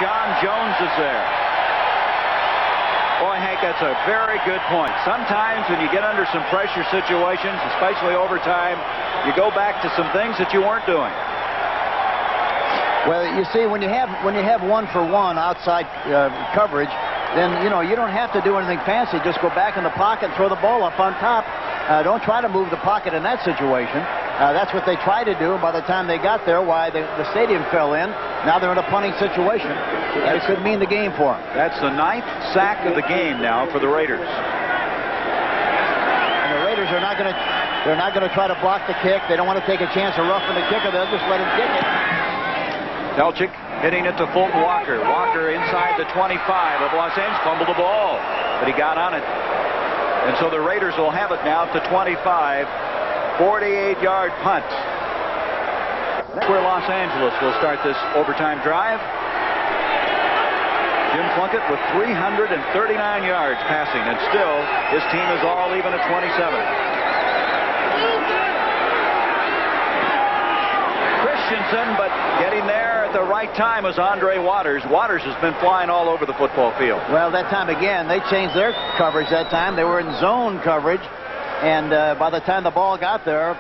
Sean Jones is there. Boy, Hank, that's a very good point. Sometimes when you get under some pressure situations, especially overtime, you go back to some things that you weren't doing. Well, you see, when you have 1-for-1 outside coverage, then, you know, you don't have to do anything fancy. Just go back in the pocket and throw the ball up on top. Don't try to move the pocket in that situation. That's what they tried to do. By the time they got there, the stadium fell in. Now they're in a punting situation. And it could mean the game for them. That's the 9th sack of the game now for the Raiders. And the Raiders are not going to try to block the kick. They don't want to take a chance of roughing the kicker. They'll just let him kick it. Telchik hitting it to Fulton Walker. Walker inside the 25 of Los Angeles. Fumbled the ball, but he got on it. And so the Raiders will have it now to 25. 48-yard punt. That's where Los Angeles will start this overtime drive. Jim Plunkett with 339 yards passing, and still his team is all even at 27. Christensen, but getting there at the right time was Andre Waters. Waters has been flying all over the football field. Well, that time again, they changed their coverage that time. They were in zone coverage, and by the time the ball got there,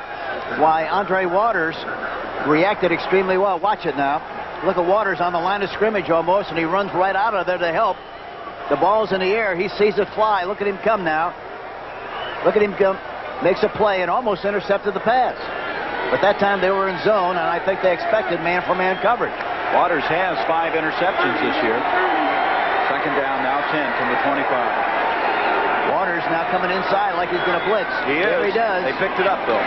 Andre Waters reacted extremely well. Watch it now. Look at Waters on the line of scrimmage almost, and he runs right out of there to help. The ball's in the air. He sees it fly. Look at him come now. Look at him come. Makes a play and almost intercepted the pass. But that time they were in zone, and I think they expected man-for-man coverage. Waters has 5 interceptions this year. Second down now, 10 from the 25. Waters now coming inside like he's going to blitz. He is. There he does. They picked it up, though.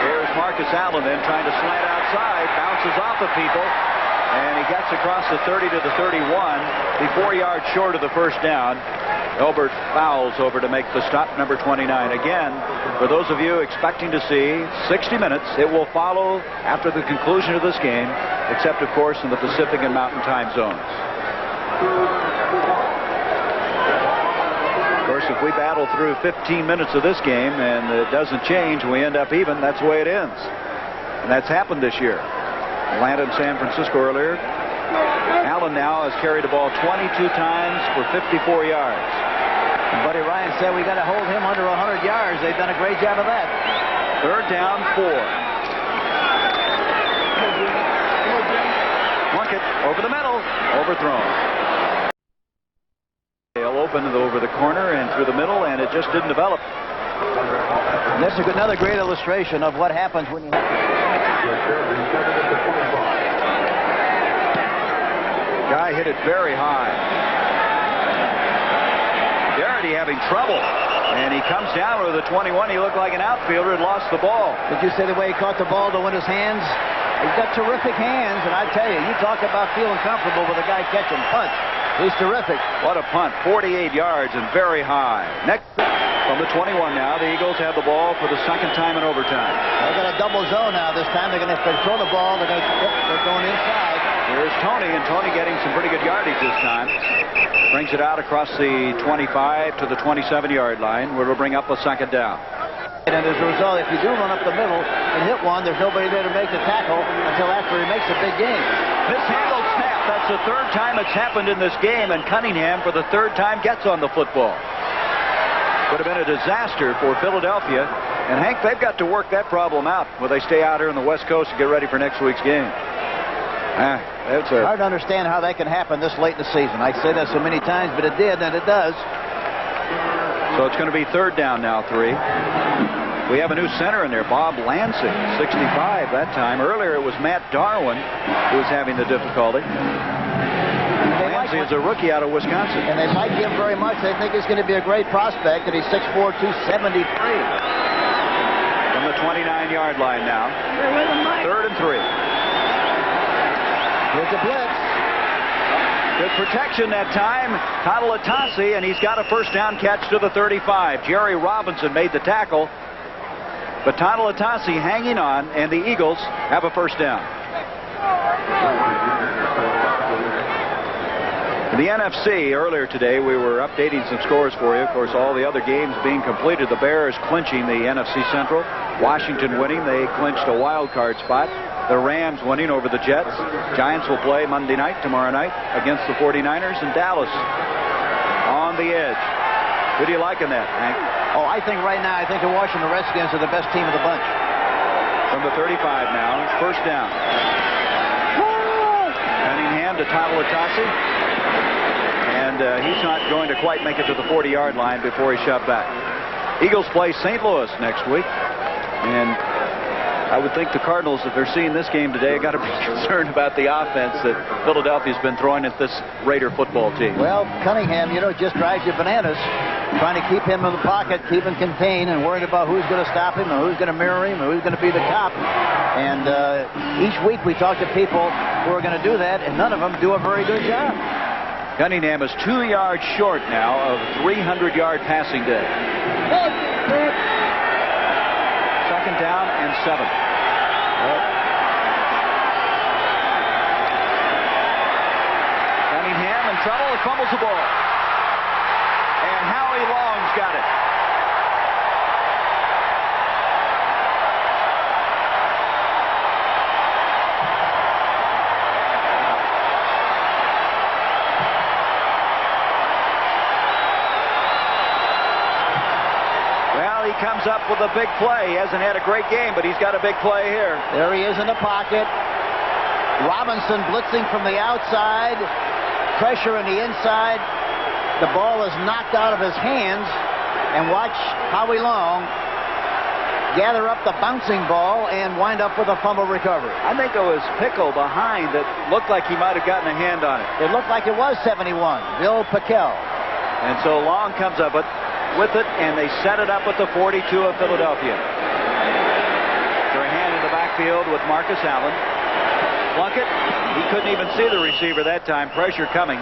Here's Marcus Allen then trying to slant outside. Bounces off of people. And he gets across the 30 to the 31. The 4 yards short of the first down. Elbert fouls over to make the stop, number 29. Again, for those of you expecting to see 60 minutes, it will follow after the conclusion of this game, except, of course, in the Pacific and Mountain time zones. Of course, if we battle through 15 minutes of this game and it doesn't change, we end up even, that's the way it ends. And that's happened this year. Atlanta and San Francisco earlier. Allen now has carried the ball 22 times for 54 yards. Buddy Ryan said we got to hold him under 100 yards. They've done a great job of that. Third down, 4. Plunkett over the middle, overthrown. They'll open over the corner and through the middle, and it just didn't develop. And this is another great illustration of what happens when you Guy hit it very high. Garrity having trouble. And he comes down with a 21. He looked like an outfielder and lost the ball. Did you see the way he caught the ball to win his hands? He's got terrific hands, and I tell you, you talk about feeling comfortable with a guy catching punch. He's terrific. What a punt. 48 yards and very high. Next from the 21 now, the Eagles have the ball for the second time in overtime. They're going to double zone now this time. They're going to throw the ball. They're going inside. Here's Tony, and Tony getting some pretty good yardage this time. Brings it out across the 25 to the 27-yard line, where it'll bring up a second down. And as a result, if you do run up the middle and hit one, there's nobody there to make the tackle until after he makes a big gain. Mishandled snap. That's the third time it's happened in this game, and Cunningham, for the third time, gets on the football. Would have been a disaster for Philadelphia. And, Hank, they've got to work that problem out when they stay out here on the West Coast to get ready for next week's game. It's hard to understand how that can happen this late in the season. I say that so many times, but it did, and it does. So it's going to be third down now, 3. We have a new center in there, Bob Lansing, 65 that time. Earlier it was Matt Darwin who was having the difficulty. Lansing is a rookie out of Wisconsin. And they like him very much. They think he's going to be a great prospect, and he's 6'4", 273. From the 29-yard line now. Third and 3. Here's the blitz. Good protection that time. Tatalatasi, and he's got a first down catch to the 35. Jerry Robinson made the tackle. But Tatalatasi hanging on, and the Eagles have a first down. In the NFC, earlier today, we were updating some scores for you. Of course, all the other games being completed. The Bears clinching the NFC Central. Washington winning. They clinched a wild card spot. the Rams winning over the Jets. Giants will play Monday night, tomorrow night, against the 49ers, and Dallas on the edge. Who do you like in that, Hank? Oh, I think right now, I think the Washington Redskins are the best team of the bunch. From the 35 now, first down. Cunningham to Tawalatasi. And he's not going to quite make it to the 40-yard line before he's shoved back. Eagles play St. Louis next week. And I would think the Cardinals, if they're seeing this game today, got to be concerned about the offense that Philadelphia's been throwing at this Raider football team. Well, Cunningham, just drives you bananas, trying to keep him in the pocket, keep him contained, and worried about who's going to stop him, and who's going to mirror him, and who's going to be the cop. And each week we talk to people who are going to do that, and none of them do a very good job. Cunningham is 2 yards short now of 300-yard passing day. Second down and 7. Cunningham in trouble. He fumbles the ball. And Howie Long's got it. He comes up with a big play. He hasn't had a great game, but he's got a big play here. There he is in the pocket. Robinson blitzing from the outside. Pressure in the inside. The ball is knocked out of his hands. And watch Howie Long gather up the bouncing ball and wind up with a fumble recovery. I think it was Pickle behind that looked like he might have gotten a hand on it. It looked like it was 71. Bill Pickell. And so Long comes up with it, and they set it up at the 42 of Philadelphia. Their hand in the backfield with Marcus Allen. Plunkett, he couldn't even see the receiver that time. Pressure coming.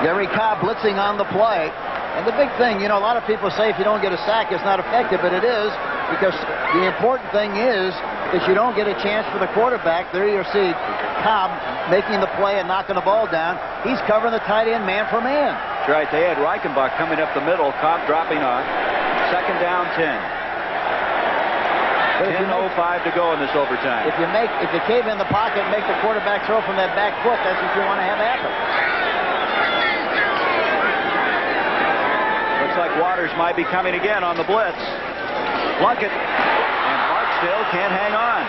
Gary Cobb blitzing on the play. And the big thing, a lot of people say if you don't get a sack, it's not effective, but it is, because the important thing is that you don't get a chance for the quarterback. There you see Cobb making the play and knocking the ball down. He's covering the tight end man for man. That's right. They had Reichenbach coming up the middle. Cobb dropping off. Second down, 10. 10:05 to go in this overtime. If you cave in the pocket and make the quarterback throw from that back foot, that's what you want to have happen. Looks like Waters might be coming again on the blitz. Plunkett, and Barksdale can't hang on.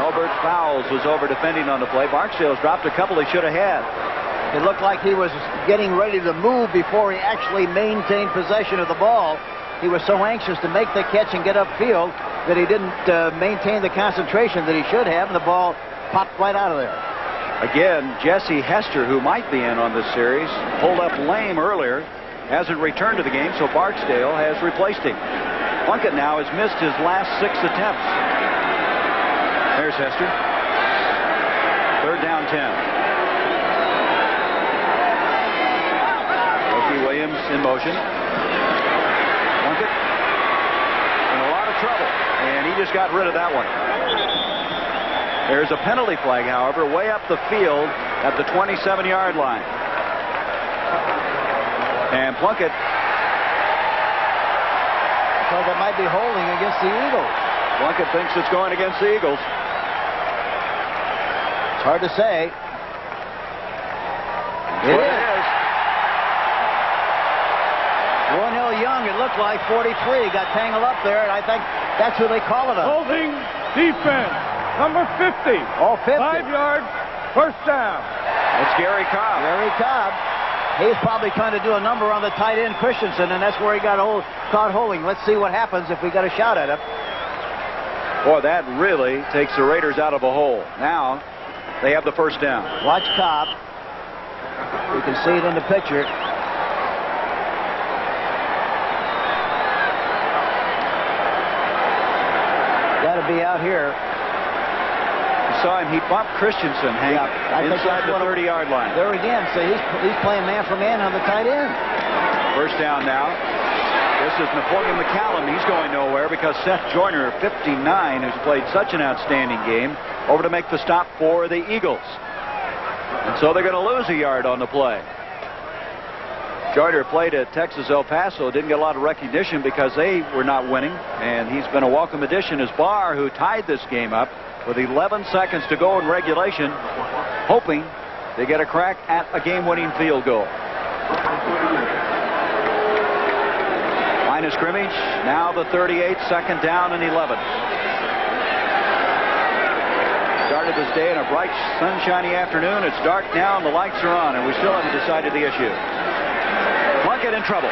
Albert Fowles was over defending on the play. Barksdale's dropped a couple he should have had. It looked like he was getting ready to move before he actually maintained possession of the ball. He was so anxious to make the catch and get upfield that he didn't maintain the concentration that he should have, and the ball popped right out of there. Again, Jesse Hester, who might be in on this series, pulled up lame earlier, hasn't returned to the game, so Barksdale has replaced him. Plunkett now has missed his last 6 attempts. There's Hester. Third down, 10. Loki Williams in motion. Plunkett in a lot of trouble, and he just got rid of that one. There's a penalty flag, however, way up the field at the 27-yard line. And Plunkett. So that might be holding against the Eagles. Plunkett thinks it's going against the Eagles. It's hard to say. It is. Warnell Young, it looked like 43, got tangled up there, and I think that's who they call it on. Holding defense. Number 50. Oh, 50. 5 yards, first down. It's Gary Cobb. Gary Cobb. He's probably trying to do a number on the tight end Christensen, and that's where he got caught holding. Let's see what happens if we got a shot at him. Boy, that really takes the Raiders out of a hole. Now they have the first down. Watch Cobb. You can see it in the picture. Got to be out here. Saw him. He bumped Christensen, Hank, inside the 30-yard line. There again, so he's playing man for man on the tight end. First down now. This is Napoleon McCallum. He's going nowhere because Seth Joyner, 59, who's played such an outstanding game, over to make the stop for the Eagles. And so they're going to lose a yard on the play. Joyner played at Texas El Paso, didn't get a lot of recognition because they were not winning, and he's been a welcome addition as Barr, who tied this game up with 11 seconds to go in regulation, hoping to get a crack at a game-winning field goal. Line of scrimmage, now the 38, second down and 11. Started this day in a bright, sunshiny afternoon. It's dark now and the lights are on, and we still haven't decided the issue. Plunkett in trouble.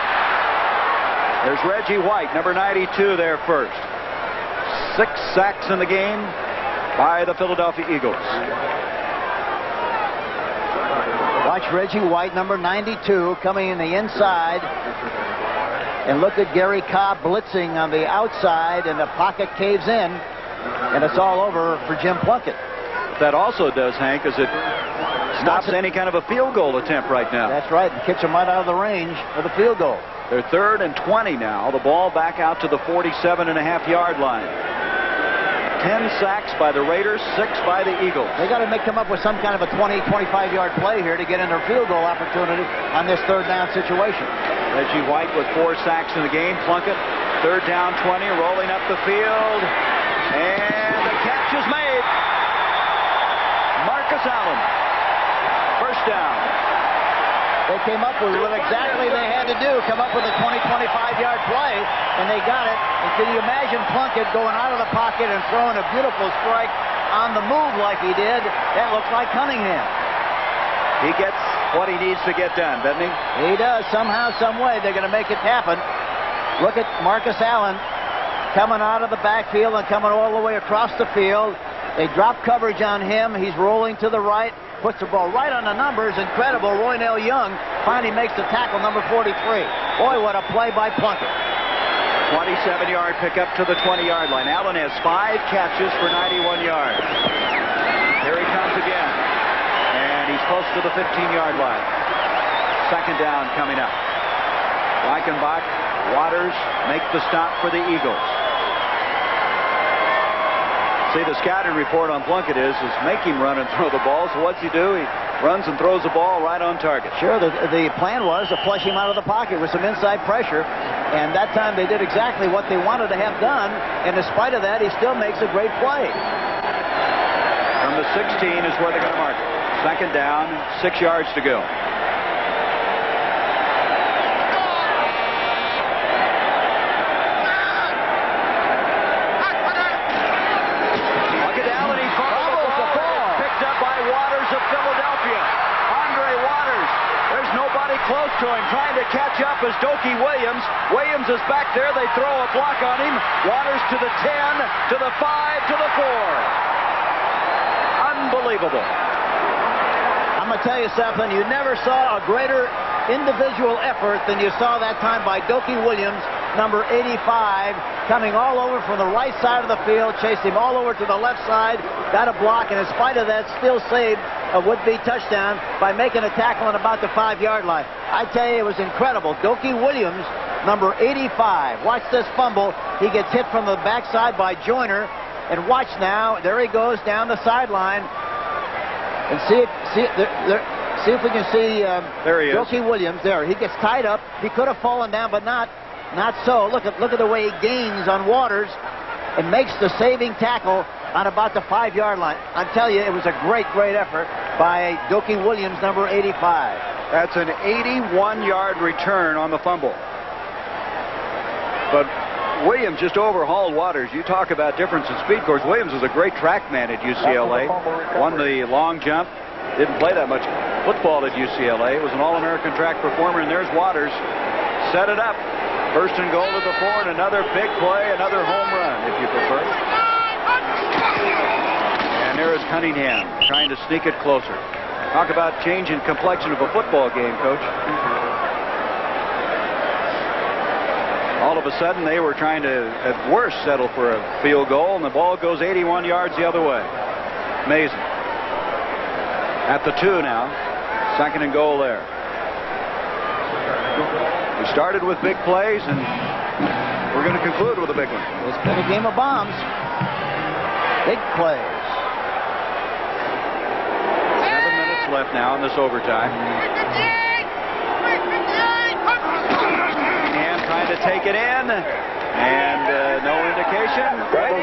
There's Reggie White, number 92 there first. 6 sacks in the game by the Philadelphia Eagles. Watch Reggie White, number 92, coming in the inside. And look at Gary Cobb blitzing on the outside, and the pocket caves in. And it's all over for Jim Plunkett. What that also does, Hank, is it stops any kind of a field goal attempt right now. That's right, and kicks him right out of the range of the field goal. They're 3rd and 20 now. The ball back out to the 47.5-yard line. 10 sacks by the Raiders, 6 by the Eagles. They got to come up with some kind of a 20, 25-yard play here to get in their field goal opportunity on this 3rd down situation. Reggie White with 4 sacks in the game. Plunkett, 3rd down 20, rolling up the field. And the catch is made. Marcus Allen. First down. They came up with what exactly they had to do, come up with a 20, 25-yard play, and they got it. And can you imagine Plunkett going out of the pocket and throwing a beautiful strike on the move like he did? That looks like Cunningham. He gets what he needs to get done, doesn't he? He does. Somehow, some way, they're going to make it happen. Look at Marcus Allen coming out of the backfield and coming all the way across the field. They drop coverage on him. He's rolling to the right. Puts the ball right on the numbers. Incredible. Roynell Young finally makes the tackle, number 43. Boy, what a play by Plunkett. 27-yard pickup to the 20-yard line. Allen has 5 catches for 91 yards. Here he comes again. And he's close to the 15-yard line. Second down coming up. Reichenbach, Waters make the stop for the Eagles. See, the scouting report on Plunkett is make him run and throw the ball. So what's he do? He runs and throws the ball right on target. Sure, the plan was to flush him out of the pocket with some inside pressure. And that time they did exactly what they wanted to have done. And in spite of that, he still makes a great play. From the 16 is where they're going to mark it. Second down, 6 yards to go. Close to him, trying to catch up is Dokie Williams. Williams is back there. They throw a block on him. Waters to the 10, to the 5, to the 4. Unbelievable. I'm going to tell you something. You never saw a greater individual effort than you saw that time by Dokie Williams, number 85, coming all over from the right side of the field, chased him all over to the left side, got a block, and in spite of that, still saved a would-be touchdown by making a tackle on about the 5-yard line. I tell you, it was incredible. Dokie Williams, number 85. Watch this fumble. He gets hit from the backside by Joyner. And watch now. There he goes down the sideline. And see if we can see there he is. Dokie Williams there. He gets tied up. He could have fallen down, but not so. Look at the way he gains on Waters and makes the saving tackle on about the 5-yard line. I tell you, it was a great effort by Dokie Williams, number 85. That's an 81-yard return on the fumble. But Williams just overhauled Waters. You talk about difference in speed. Of course, Williams was a great track man at UCLA. Won the long jump. Didn't play that much football at UCLA. Was an All-American track performer, and there's Waters. Set it up. First and goal to the 4, and another big play, another home run, if you prefer. And there is Cunningham trying to sneak it closer. Talk about changing complexion of a football game, Coach. All of a sudden, they were trying to, at worst, settle for a field goal, and the ball goes 81 yards the other way. Amazing. At the 2 now. Second and goal there. We started with big plays, and we're going to conclude with a big one. It's been a game of bombs. Big plays. 7 minutes left now in this overtime. to take it in, and no indication. Brady